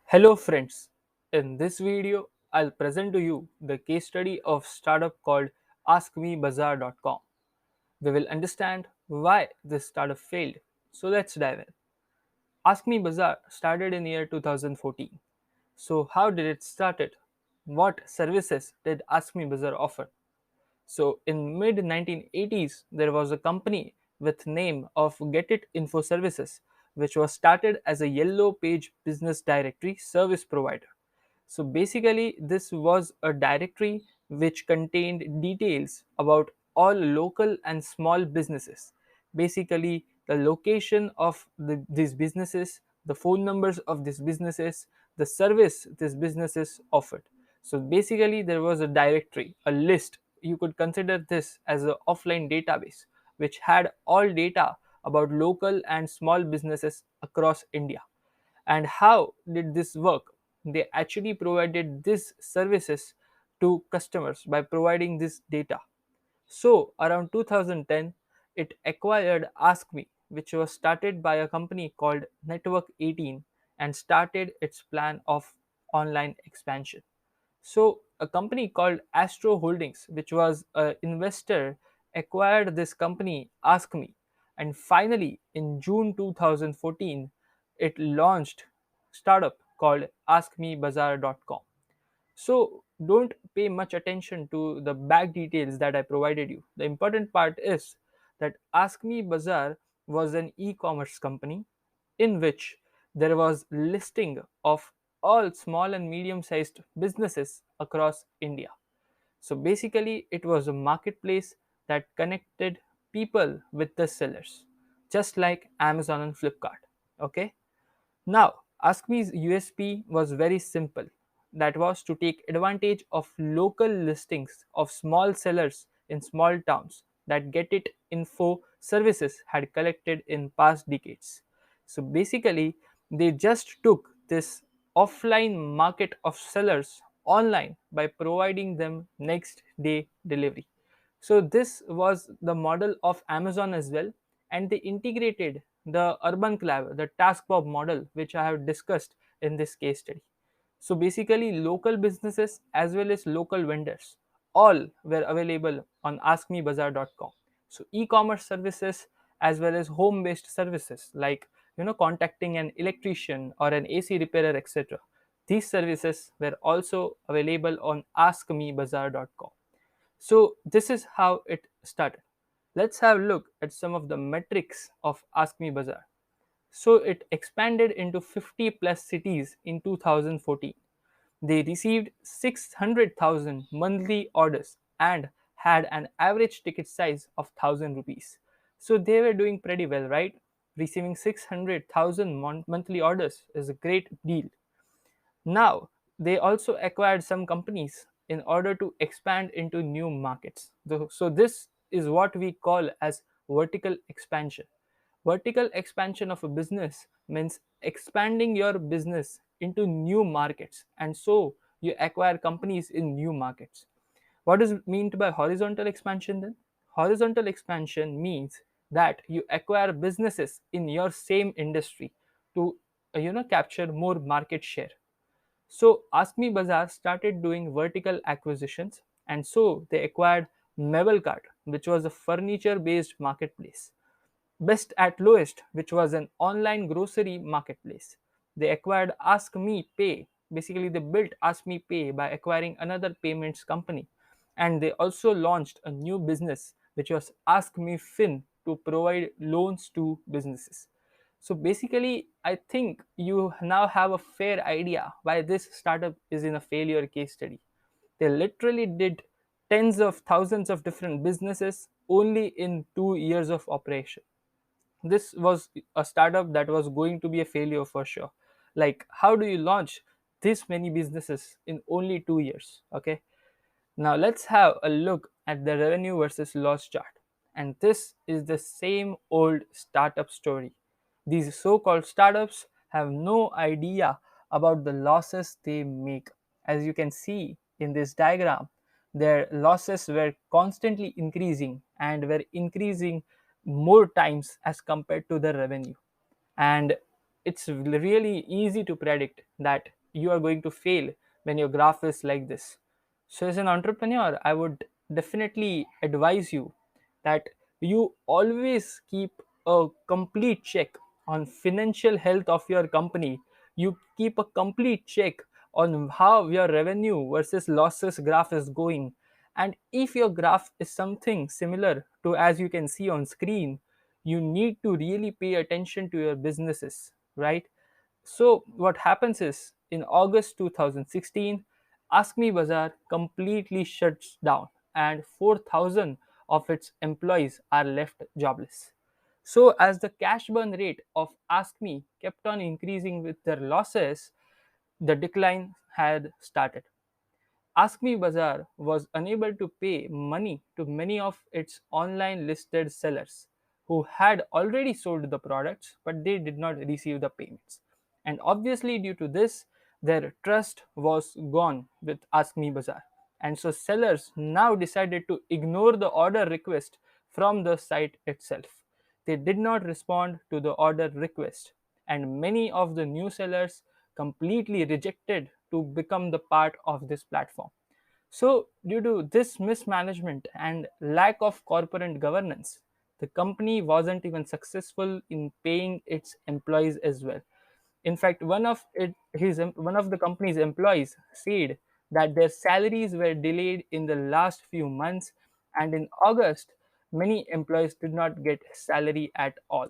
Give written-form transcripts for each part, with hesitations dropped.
Hello friends, in this video I'll present to you the case study of startup called Askmebaazar.com. We will understand why this startup failed. So let's dive in. Askmebaazar started in year 2014. So how did it started? What services did Askmebaazar offer? So in mid 1980s there was a company with name of Get It Info Services which was started as a yellow page business directory service provider. So basically, this was a directory which contained details about all local and small businesses. Basically, the location of these businesses, the phone numbers of these businesses, the service these businesses offered. So basically, there was a directory, a list. You could consider this as an offline database which had all data about local and small businesses across India. And how did this work? They actually provided these services to customers by providing this data. So around 2010 it acquired AskMe, which was started by a company called Network 18 and started its plan of online expansion. So a company called Astro Holdings, which was an investor, acquired this company, AskMe, and finally in June 2014, it launched startup called Askmebaazar.com. So don't pay much attention to the back details that I provided you. The important part is that Ask Me Bazaar was an e-commerce company in which there was listing of all small and medium sized businesses across India. So basically it was a marketplace that connected people with the sellers, just like Amazon and Flipkart. Okay, now, AskMe's USP was very simple. That was to take advantage of local listings of small sellers in small towns that Get It Info services had collected in past decades. So basically, they just took this offline market of sellers online by providing them next day delivery. So this was the model of Amazon as well, and they integrated the urban cloud, the task bob model, which I have discussed in this case study. So basically, local businesses as well as local vendors all were available on askmebazaar.com. So e-commerce services as well as home-based services like contacting an electrician or an AC repairer, etc. These services were also available on askmebazaar.com. So this is how it started. Let's have a look at some of the metrics of Ask Me Bazaar. So it expanded into 50 plus cities in 2014. They received 600,000 monthly orders and had an average ticket size of 1000 rupees. So they were doing pretty well, right? Receiving 600,000 monthly orders is a great deal. Now, they also acquired some companies in order to expand into new markets. So this is what we call as vertical expansion. Vertical expansion of a business means expanding your business into new markets, and so you acquire companies in new markets. What is meant by horizontal expansion then? Horizontal expansion means that you acquire businesses in your same industry to capture more market share. So Ask Me Bazaar started doing vertical acquisitions, and so they acquired Mebelcart, which was a furniture-based marketplace. Best at Lowest, which was an online grocery marketplace. They acquired Ask Me Pay. Basically, they built Ask Me Pay by acquiring another payments company. And they also launched a new business, which was Ask Me Fin, to provide loans to businesses. So basically, I think you now have a fair idea why this startup is in a failure case study. They literally did tens of thousands of different businesses only in 2 years of operation. This was a startup that was going to be a failure for sure. Like, how do you launch this many businesses in only 2 years? Okay, now let's have a look at the revenue versus loss chart. And this is the same old startup story. These so-called startups have no idea about the losses they make. As you can see in this diagram, their losses were constantly increasing and were increasing more times as compared to the revenue. And it's really easy to predict that you are going to fail when your graph is like this. So as an entrepreneur, I would definitely advise you that you always keep a complete check on financial health of your company. You keep a complete check on how your revenue versus losses graph is going. And if your graph is something similar to as you can see on screen, you need to really pay attention to your businesses, right? So what happens is in August 2016, Askmebaazar completely shuts down and 4,000 of its employees are left jobless. So as the cash burn rate of Askme kept on increasing with their losses, the decline had started. Askmebaazar was unable to pay money to many of its online listed sellers who had already sold the products but they did not receive the payments. And obviously, due to this, their trust was gone with Askmebaazar. And so, sellers now decided to ignore the order request from the site itself. They did not respond to the order request, and many of the new sellers completely rejected to become the part of this platform. So, due to this mismanagement and lack of corporate governance, the company wasn't even successful in paying its employees as well. In fact, one of the company's employees said that their salaries were delayed in the last few months, and in August, many employees did not get salary at all.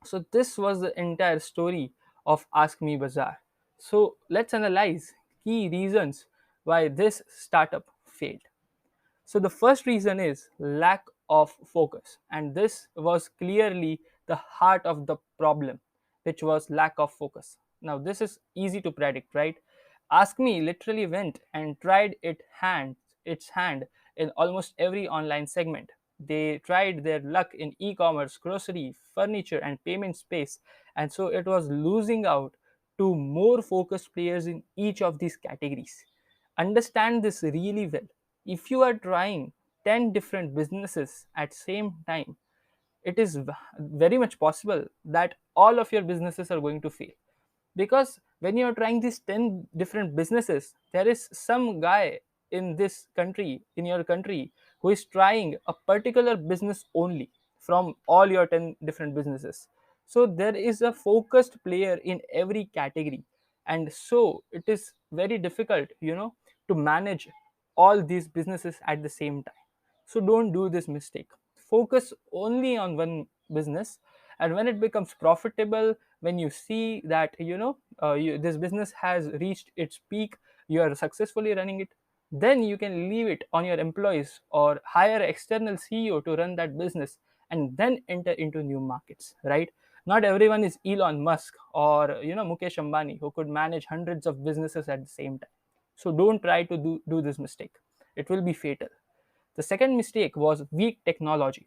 So this was the entire story of Ask Me Bazaar. So let's analyze key reasons why this startup failed. So the first reason is lack of focus, and this was clearly the heart of the problem, which was lack of focus. Now this is easy to predict, right? Ask Me literally went and tried its hand in almost every online segment. They tried their luck in e-commerce, grocery, furniture, and payment space, and so it was losing out to more focused players in each of these categories. Understand this really well. If you are trying 10 different businesses at same time, it is very much possible that all of your businesses are going to fail, because when you're trying these 10 different businesses, there is some guy in this country, in your country, who is trying a particular business only from all your 10 different businesses. So there is a focused player in every category, and so it is very difficult, to manage all these businesses at the same time. So don't do this mistake. Focus only on one business, and when it becomes profitable, when you see that this business has reached its peak, you are successfully running it, then you can leave it on your employees or hire an external CEO to run that business, and then enter into new markets, right? Not everyone is Elon Musk or Mukesh Ambani, who could manage hundreds of businesses at the same time. So don't try to do this mistake. It will be fatal. The second mistake was weak technology.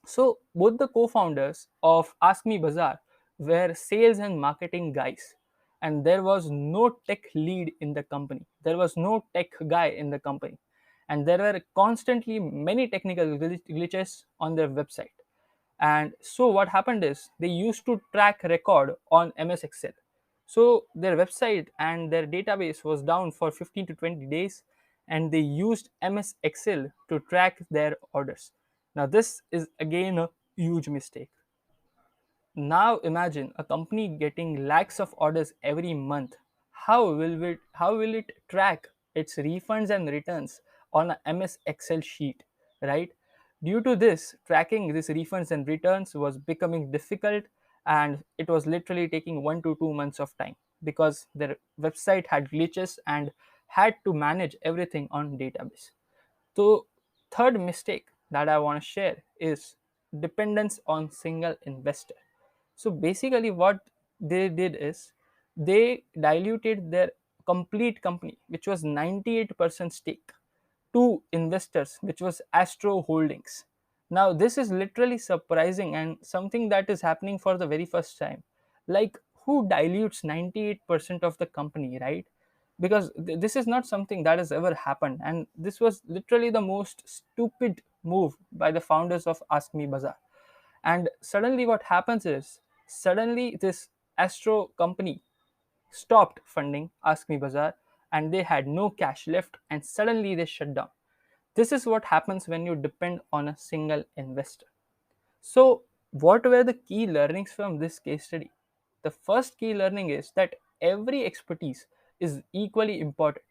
So both the co-founders of Ask Me Bazaar were sales and marketing guys, and there was no tech lead in the company. There was no tech guy in the company, and there were constantly many technical glitches on their website. And so what happened is they used to track record on MS Excel. So their website and their database was down for 15 to 20 days, and they used MS Excel to track their orders. Now this is again a huge mistake. Now imagine a company getting lakhs of orders every month. How will it track its refunds and returns on a MS Excel sheet, right? Due to this, tracking these refunds and returns was becoming difficult, and it was literally taking 1 to 2 months of time because their website had glitches and had to manage everything on database. So third mistake that I want to share is dependence on single investor. So basically, what they did is they diluted their complete company, which was 98% stake, to investors, which was Astro Holdings. Now, this is literally surprising and something that is happening for the very first time. Like, who dilutes 98% of the company, right? Because this is not something that has ever happened, and this was literally the most stupid move by the founders of Ask Me Bazaar. And suddenly what happens is, suddenly this Astro company stopped funding Askmebaazar and they had no cash left and suddenly they shut down. This is what happens when you depend on a single investor. So, what were the key learnings from this case study? The first key learning is that every expertise is equally important,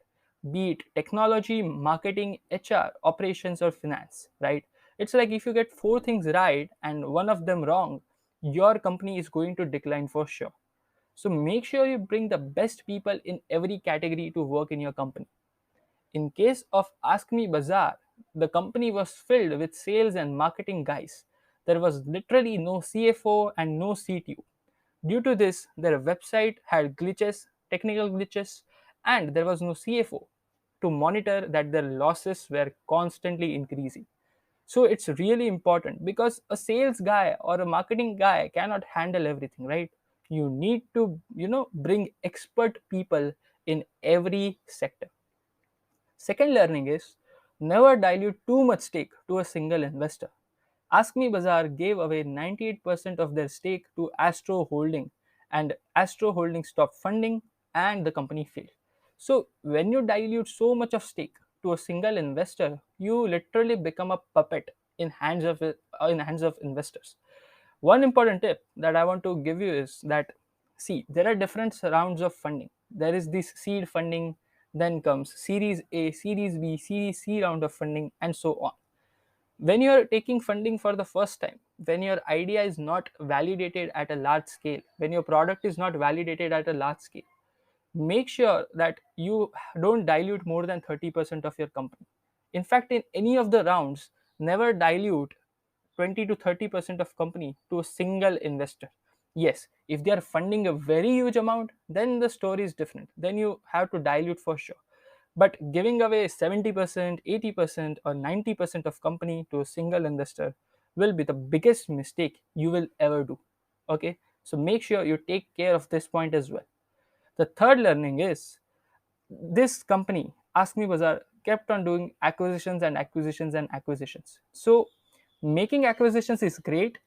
be it technology, marketing, HR, operations, or finance, right? It's like if you get four things right and one of them wrong, your company is going to decline for sure. So, make sure you bring the best people in every category to work in your company. In case of Ask Me Bazaar, the company was filled with sales and marketing guys. There was literally no CFO and no CTO. Due to this, their website had glitches, technical glitches, and there was no CFO to monitor that their losses were constantly increasing. So it's really important because a sales guy or a marketing guy cannot handle everything, right? You need to, bring expert people in every sector. Second learning is never dilute too much stake to a single investor. Askmebaazar gave away 98% of their stake to Astro Holding, and Astro Holding stopped funding and the company failed. So, when you dilute so much of stake to a single investor, you literally become a puppet in hands of investors. One important tip that I want to give you is that, see, there are different rounds of funding. There is this seed funding, then comes Series A, Series B, Series C round of funding, and so on. When you are taking funding for the first time, when your idea is not validated at a large scale, when your product is not validated at a large scale, make sure that you don't dilute more than 30% of your company. In fact, in any of the rounds, never dilute 20 to 30% of company to a single investor. Yes, if they are funding a very huge amount, then the story is different. Then you have to dilute for sure. But giving away 70%, 80%, or 90% of company to a single investor will be the biggest mistake you will ever do. Okay, so make sure you take care of this point as well. The third learning is this company, Askmebaazar, kept on doing acquisitions and acquisitions and acquisitions. So, making acquisitions is great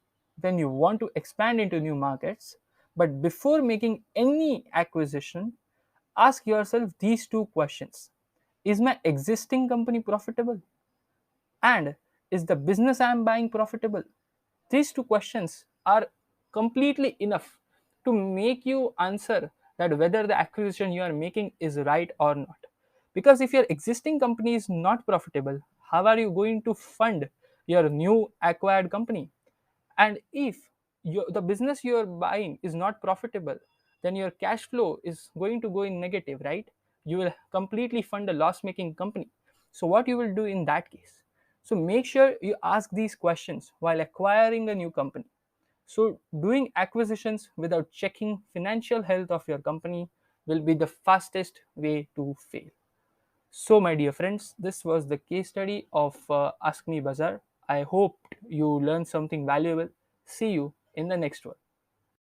when you want to expand into new markets. But before making any acquisition, ask yourself these two questions. Is my existing company profitable? And is the business I am buying profitable? These two questions are completely enough to make you answer that whether the acquisition you are making is right or not. Because if your existing company is not profitable, how are you going to fund your new acquired company? And if the business you are buying is not profitable, then your cash flow is going to go in negative, right? You will completely fund a loss making company. So what you will do in that case? So make sure you ask these questions while acquiring a new company. So doing acquisitions without checking financial health of your company will be the fastest way to fail. So, my dear friends, this was the case study of Ask Me Bazaar. I hope you learned something valuable. See you in the next one.